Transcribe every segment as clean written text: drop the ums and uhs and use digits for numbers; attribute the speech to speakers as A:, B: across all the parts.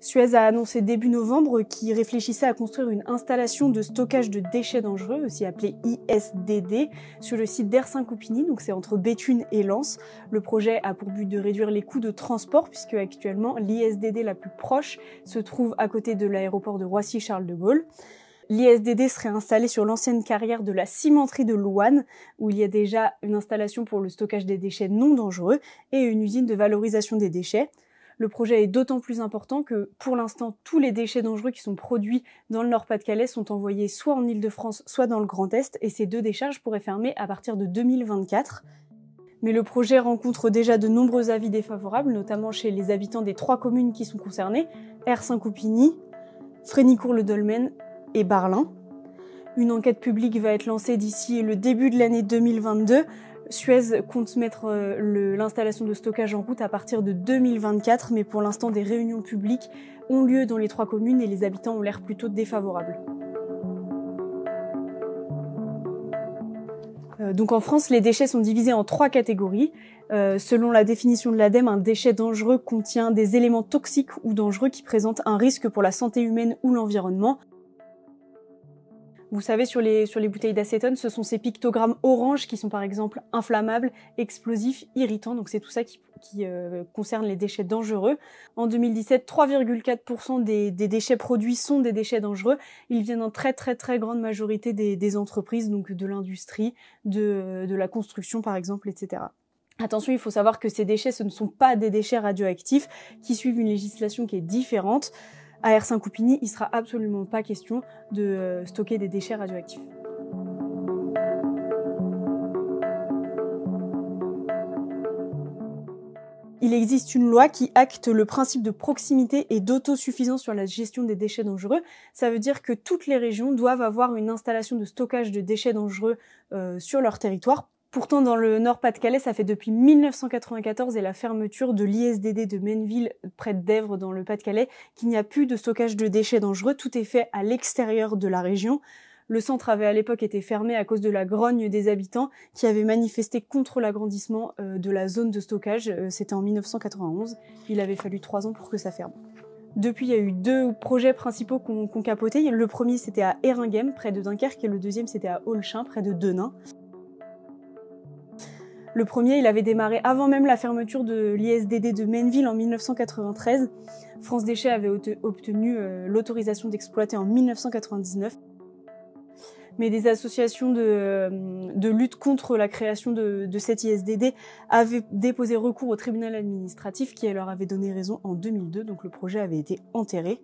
A: Suez a annoncé début novembre qu'il réfléchissait à construire une installation de stockage de déchets dangereux, aussi appelée ISDD, sur le site d'Ersin-Coupigny, donc c'est entre Béthune et Lens. Le projet a pour but de réduire les coûts de transport, puisque actuellement l'ISDD la plus proche se trouve à côté de l'aéroport de Roissy-Charles de Gaulle. L'ISDD serait installé sur l'ancienne carrière de la cimenterie de Louann, où il y a déjà une installation pour le stockage des déchets non dangereux et une usine de valorisation des déchets. Le projet est d'autant plus important que, pour l'instant, tous les déchets dangereux qui sont produits dans le Nord-Pas-de-Calais sont envoyés soit en Île-de-France, soit dans le Grand Est, et ces deux décharges pourraient fermer à partir de 2024. Mais le projet rencontre déjà de nombreux avis défavorables, notamment chez les habitants des 3 communes qui sont concernées, Ersin-Coupigny, Frénicourt-le-Dolmen et Barlin. Une enquête publique va être lancée d'ici le début de l'année 2022. Suez compte mettre l'installation de stockage en route à partir de 2024, mais pour l'instant des réunions publiques ont lieu dans les 3 communes et les habitants ont l'air plutôt défavorables. Donc en France, les déchets sont divisés en 3 catégories. Selon la définition de l'ADEME, un déchet dangereux contient des éléments toxiques ou dangereux qui présentent un risque pour la santé humaine ou l'environnement. Vous savez, sur les bouteilles d'acétone, ce sont ces pictogrammes orange qui sont par exemple inflammables, explosifs, irritants. Donc c'est tout ça qui concerne les déchets dangereux. En 2017, 3,4% des déchets produits sont des déchets dangereux. Ils viennent en très grande majorité des entreprises, donc de l'industrie, de la construction par exemple, etc. Attention, il faut savoir que ces déchets, ce ne sont pas des déchets radioactifs qui suivent une législation qui est différente. À Ersin-Coupigny, il sera absolument pas question de stocker des déchets radioactifs. Il existe une loi qui acte le principe de proximité et d'autosuffisance sur la gestion des déchets dangereux. Ça veut dire que toutes les régions doivent avoir une installation de stockage de déchets dangereux sur leur territoire. Pourtant, dans le Nord-Pas-de-Calais, ça fait depuis 1994 et la fermeture de l'ISDD de Menneville, près d'Èvres, dans le Pas-de-Calais, qu'il n'y a plus de stockage de déchets dangereux. Tout est fait à l'extérieur de la région. Le centre avait à l'époque été fermé à cause de la grogne des habitants qui avaient manifesté contre l'agrandissement de la zone de stockage. C'était en 1991. Il avait fallu 3 ans pour que ça ferme. Depuis, il y a eu 2 projets principaux qu'on capoté. Le premier, c'était à Éringhem, près de Dunkerque, et le deuxième, c'était à Olchin, près de Denain. Le premier, il avait démarré avant même la fermeture de l'ISDD de Menneville en 1993. France Déchets avait obtenu l'autorisation d'exploiter en 1999. Mais des associations de lutte contre la création de cet ISDD avaient déposé recours au tribunal administratif qui leur avait donné raison en 2002, donc le projet avait été enterré.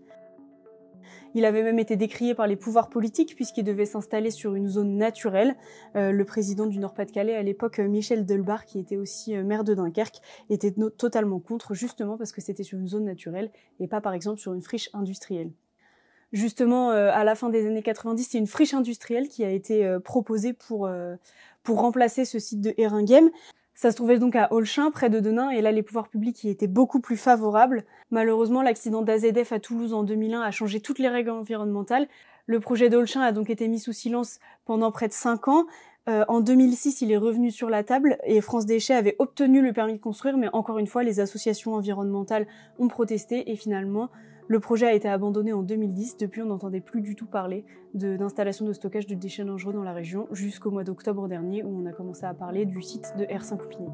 A: Il avait même été décrié par les pouvoirs politiques puisqu'il devait s'installer sur une zone naturelle. Le président du Nord-Pas-de-Calais à l'époque, Michel Delbar, qui était aussi maire de Dunkerque, était totalement contre, justement parce que c'était sur une zone naturelle et pas par exemple sur une friche industrielle. Justement, à la fin des années 90, c'est une friche industrielle qui a été proposée pour remplacer ce site de Éringhem. Ça se trouvait donc à Olchin, près de Denain, et là les pouvoirs publics y étaient beaucoup plus favorables. Malheureusement, l'accident d'AZF à Toulouse en 2001 a changé toutes les règles environnementales. Le projet d'Olchin a donc été mis sous silence pendant près de 5 ans. En 2006, il est revenu sur la table et France Déchets avait obtenu le permis de construire, mais encore une fois, les associations environnementales ont protesté et finalement, le projet a été abandonné en 2010. Depuis, on n'entendait plus du tout parler d'installation de stockage de déchets dangereux dans la région jusqu'au mois d'octobre dernier où on a commencé à parler du site de Ersin-Coupigny.